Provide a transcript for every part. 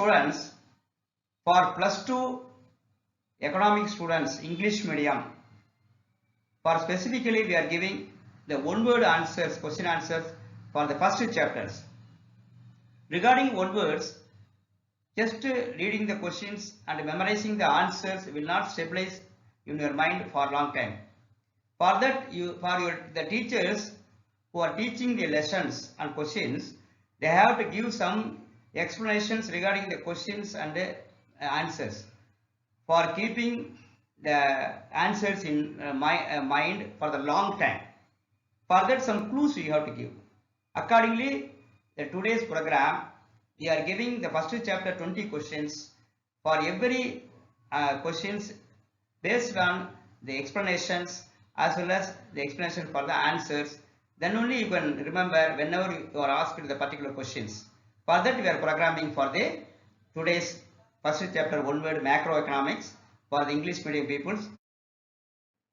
students, for plus 2 economic students, English medium, for specifically we are giving the one word answers, question answers for the first chapters. Regarding one words, just reading the questions and memorizing the answers will not stabilize in your mind for a long time. For that, the teachers who are teaching the lessons and questions, they have to give some explanations regarding the questions and answers for keeping the answers in mind for the long time. For that, some clues you have to give. Accordingly, the today's program, we are giving the first chapter 20 questions. For every questions based on the explanations as well as the explanation for the answers, then only you can remember whenever you are asked the particular questions. For that, we are programming for the today's first chapter one word macroeconomics for the English medium peoples.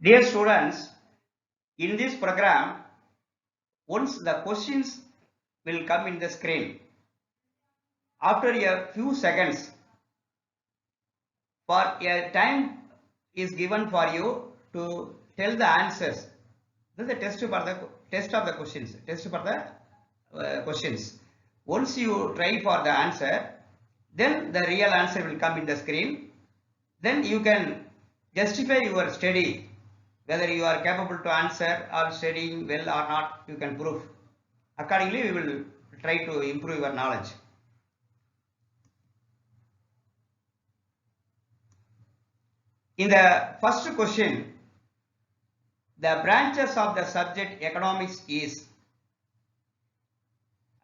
Dear students, in this program, once the questions will come in the screen, after a few seconds, for a time is given for you to tell the answers. This is the test of the questions. Test for the questions. Once you try for the answer, then the real answer will come in the screen. Then you can justify your study, whether you are capable to answer or studying well or not. You can prove. Accordingly, we will try to improve your knowledge. In the first question, the branches of the subject economics is,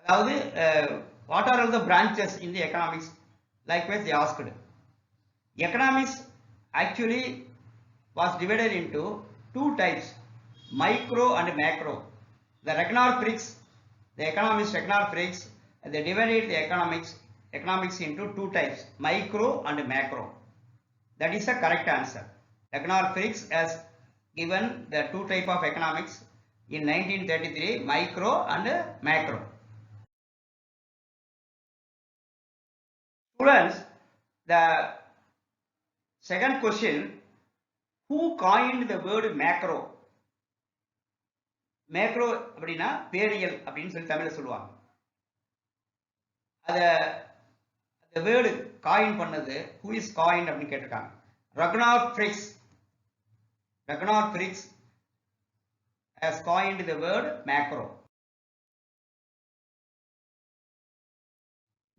what are all the branches in the economics? Likewise, they asked. Economics actually was divided into two types, micro and macro. The Ragnar Fricks, the economist Ragnar Fricks, they divided the economics into two types, micro and macro. That is a correct answer. Ragnar Fricks has given the two type of economics in 1933, micro and macro. Students, the second question, who coined the word macro? Macro அப்படின்னா பேரியல் அப்படின்னு சொல்லி தமிழ்ல சொல்லுவாங்க. அந்த word coin பண்ணது who is coined அப்படின்னு கேட்டிருக்காங்க. Ragnar Fricks. Ragnar Fricks has coined the word macro.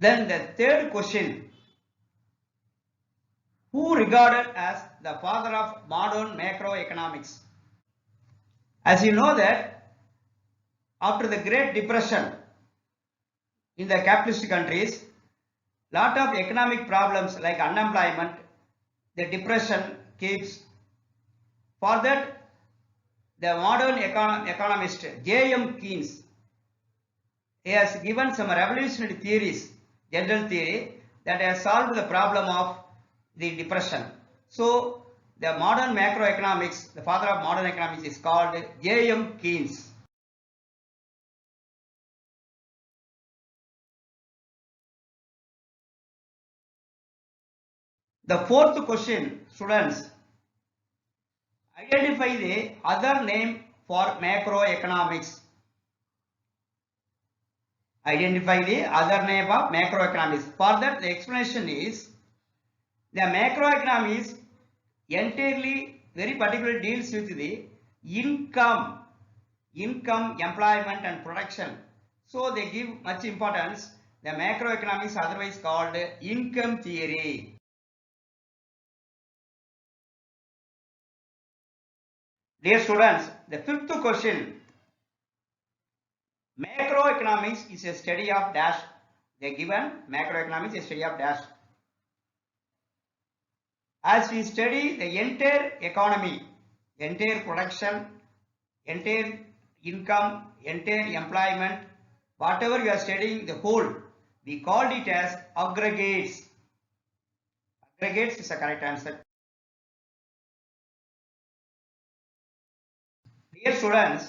Then the third question, who regarded as the father of modern macroeconomics? As you know that after the Great Depression in the capitalist countries, lot of economic problems like unemployment, the depression keeps. For that, the modern economist J.M. Keynes, he has given some revolutionary theories, general theory that has solved the problem of the depression. So, the modern macroeconomics, the father of modern economics is called J.M. Keynes. The fourth question, students, identify the other name for macroeconomics. Identify the other name of macroeconomics. For that, the explanation is, the macroeconomics entirely, very particularly deals with the income, employment and production. So they give much importance. The macroeconomics otherwise called income theory. Dear students, the fifth question, macroeconomics is a study of dash. They given macroeconomics is a study of dash. As we study the entire economy, entire production, entire income, entire employment, whatever you are studying the whole, we called it as aggregates. Aggregates is the correct answer. Dear students,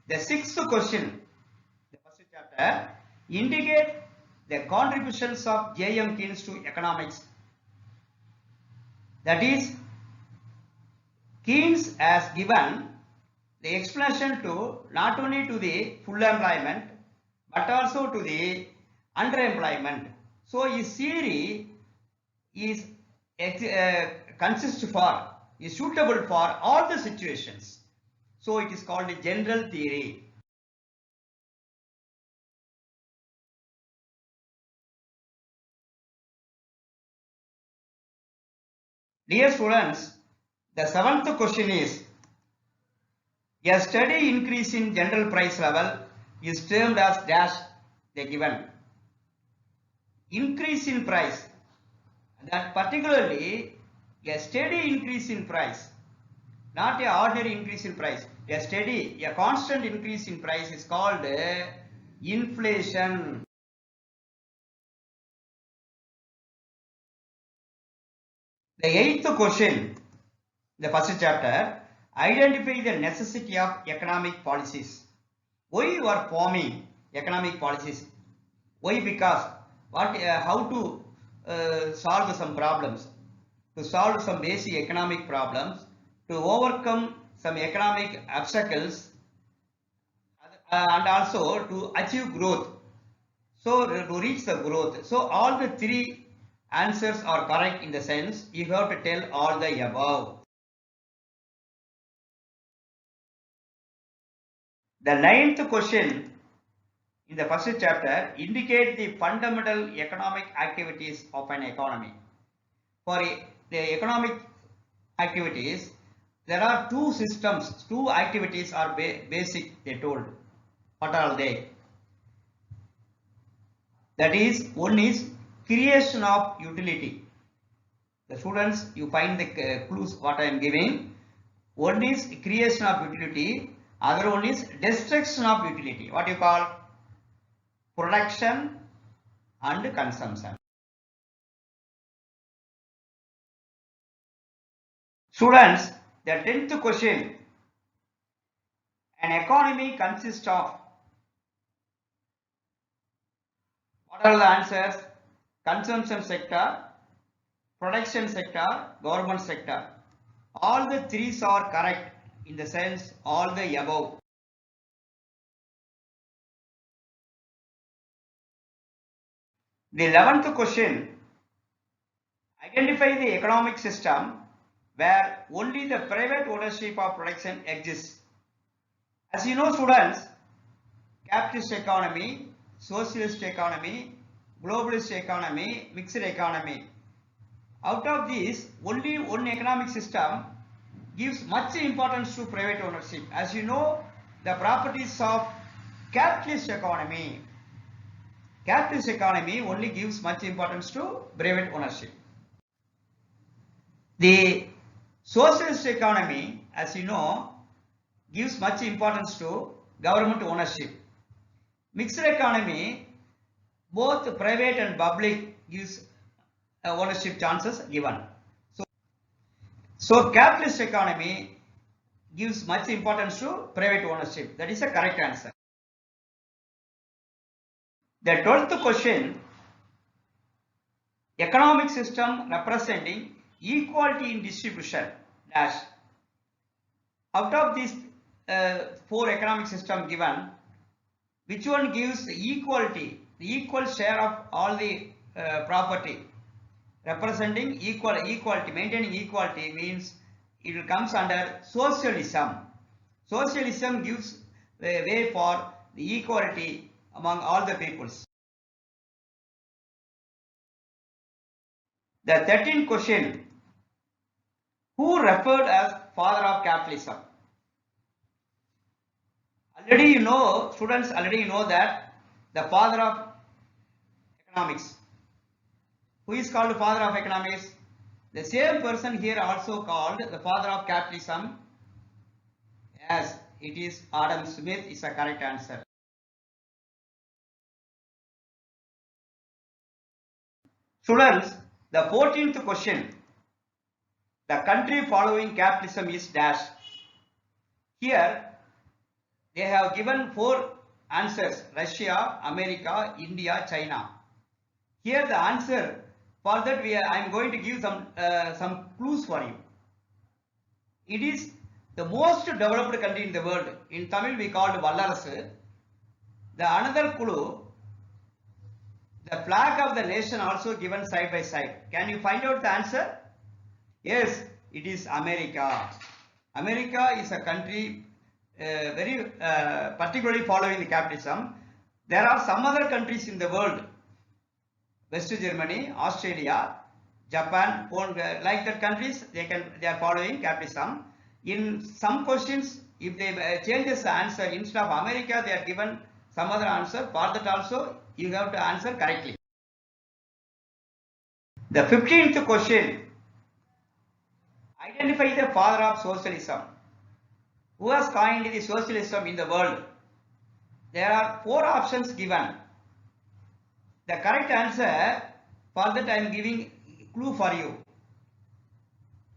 the sixth question, the first chapter, indicate the contributions of J.M. Keynes to economics. That is, Keynes has given the explanation to not only to the full employment but also to the underemployment. So his theory is is suitable for all the situations. So it is called a general theory. Dear students, the seventh question is, a steady increase in general price level is termed as dash the given. Increase in price, that particularly a steady increase in price, not a ordinary increase in price, a steady, a constant increase in price is called inflation. The eighth question, the first chapter, identify the necessity of economic policies. Why you are forming economic policies? Why? Because how to solve some problems, to solve some basic economic problems, to overcome some economic obstacles, and also to achieve growth. So to reach the growth. So all the three answers are correct in the sense you have to tell all the above. The ninth question in the first chapter indicate the fundamental economic activities of an economy. For the economic activities, there are two systems, two activities are basic, they told. What are they? That is, one is creation of utility. The students, you find the clues what I am giving. One is creation of utility, other one is destruction of utility. What you call? Production and consumption. Students, the 10th question. An economy consists of, what are the answers? Consumption sector, production sector, government sector. All the three are correct in the sense all the above. The 11th question, identify the economic system where only the private ownership of production exists. As you know, students, capitalist economy, socialist economy, globalist economy, mixed economy. Out of these, only one economic system gives much importance to private ownership. As you know, the properties of capitalist economy. Capitalist economy only gives much importance to private ownership. The socialist economy, as you know, gives much importance to government ownership. Mixed economy, both private and public gives ownership chances given. So capitalist economy gives much importance to private ownership. That is a correct answer. The 12th question, economic system representing equality in distribution dash. Out of these four economic system given, which one gives equality, the equal share of all the property? Representing equality, maintaining equality means it comes under socialism. Socialism gives the way for the equality among all the peoples. The 13th question, who referred as father of capitalism? Already you know, students already know that the father of economics. Who is called father of economics? The same person here also called the father of capitalism. Yes, it is Adam Smith is a correct answer. Students, the 14th question. The country following capitalism is dash. Here they have given four answers: Russia, America, India, China. Here the answer for that I am going to give some clues for you. It is the most developed country in the world. In Tamil we call it Vallarasu. The another clue, the flag of the nation also given side by side. Can you find out the answer? Yes, it is America. America is a country very particularly following the capitalism. There are some other countries in the world, West Germany, Australia, Japan, like that countries, they are following capitalism. In some questions, if they changes the answer, instead of America, they are given some other answer. For that also, you have to answer correctly. The 15th question. Identify the father of socialism. Who has coined the socialism in the world? There are 4 options given. The correct answer, for that I am giving clue for you.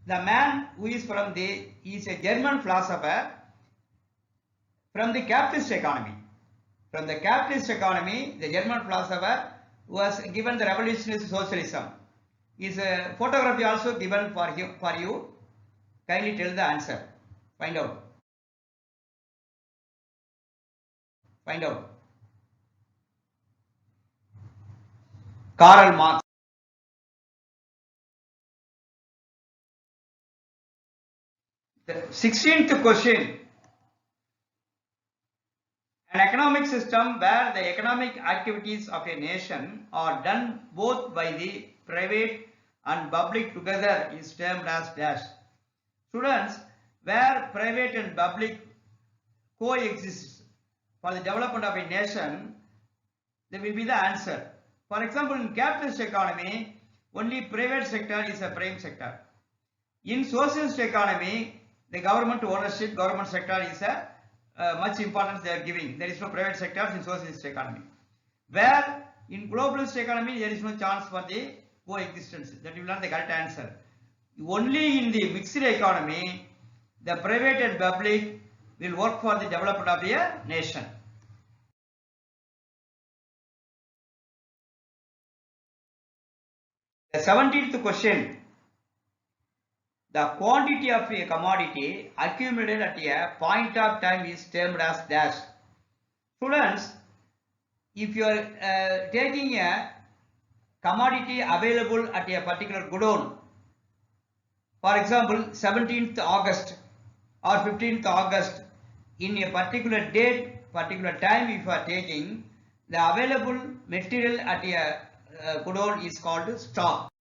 The man who is is a German philosopher from the capitalist economy. From the capitalist economy, the German philosopher was given the revolutionary socialism. His photography also given for you. Kindly tell the answer. Find out. Find out. Karl Marx. The 16th question. An economic system where the economic activities of a nation are done both by the private and public together is termed as dash. Students, where private and public coexist for the development of a nation, there will be the answer. For example, in capitalist economy, only private sector is a prime sector. In socialist economy, the government ownership, government sector is a much importance they are giving. There is no private sector in socialist economy. Where in globalist economy, there is no chance for the coexistence. That will not the correct answer. Only in the mixed economy, the private and public will work for the development of a nation. The 17th question. The quantity of a commodity accumulated at a point of time is termed as dash. Students, if you are taking a commodity available at a particular godown, for example 17th August or 15th August, in a particular date, particular time, if you are taking, the available material at a godown is called stock.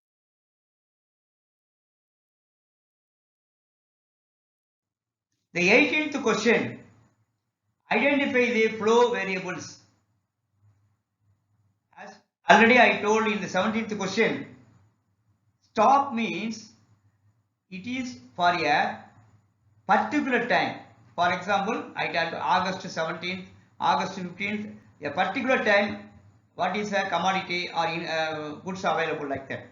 The 18th question. Identify the flow variables. As already I told in the 17th question, stock means it is for a particular time. For example, I told August 17th, August 15th, a particular time, what is a commodity or goods available like that.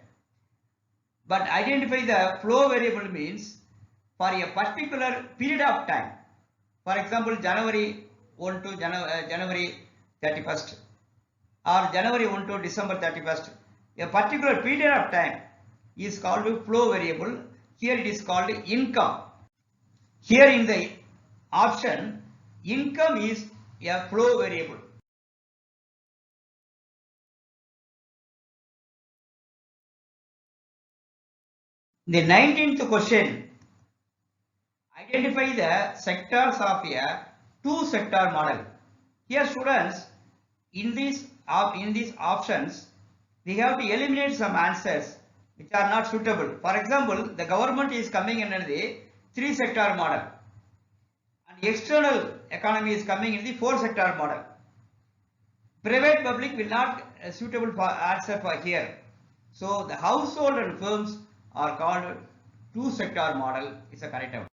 But identify the flow variable means for a particular period of time. For example, January 1 to January 31st or January 1 to December 31st. A particular period of time is called flow variable. Here it is called income. Here in the option, income is a flow variable. The 19th question. Identify the sectors of a two-sector model. Here students, in these options, we have to eliminate some answers which are not suitable. For example, the government is coming under the 3-sector model and external economy is coming in the 4-sector model. Private public will not suitable for answer for here. So the household and firms are called 2-sector model is a correct answer.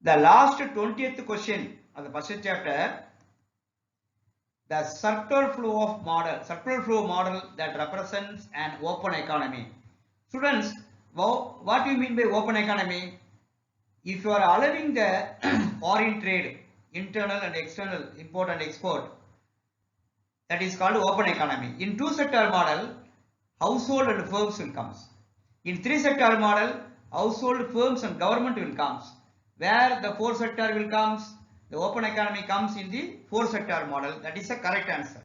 The last 20th question of the first chapter, the circular flow model that represents an open economy. Students, what do you mean by open economy? If you are allowing the foreign trade, internal and external, import and export, That is called open economy. In two sector model, household and firms will come. In three sector model, household, firms and government will come. Where the four sector will come, the open economy comes in the four sector model. That is the correct answer.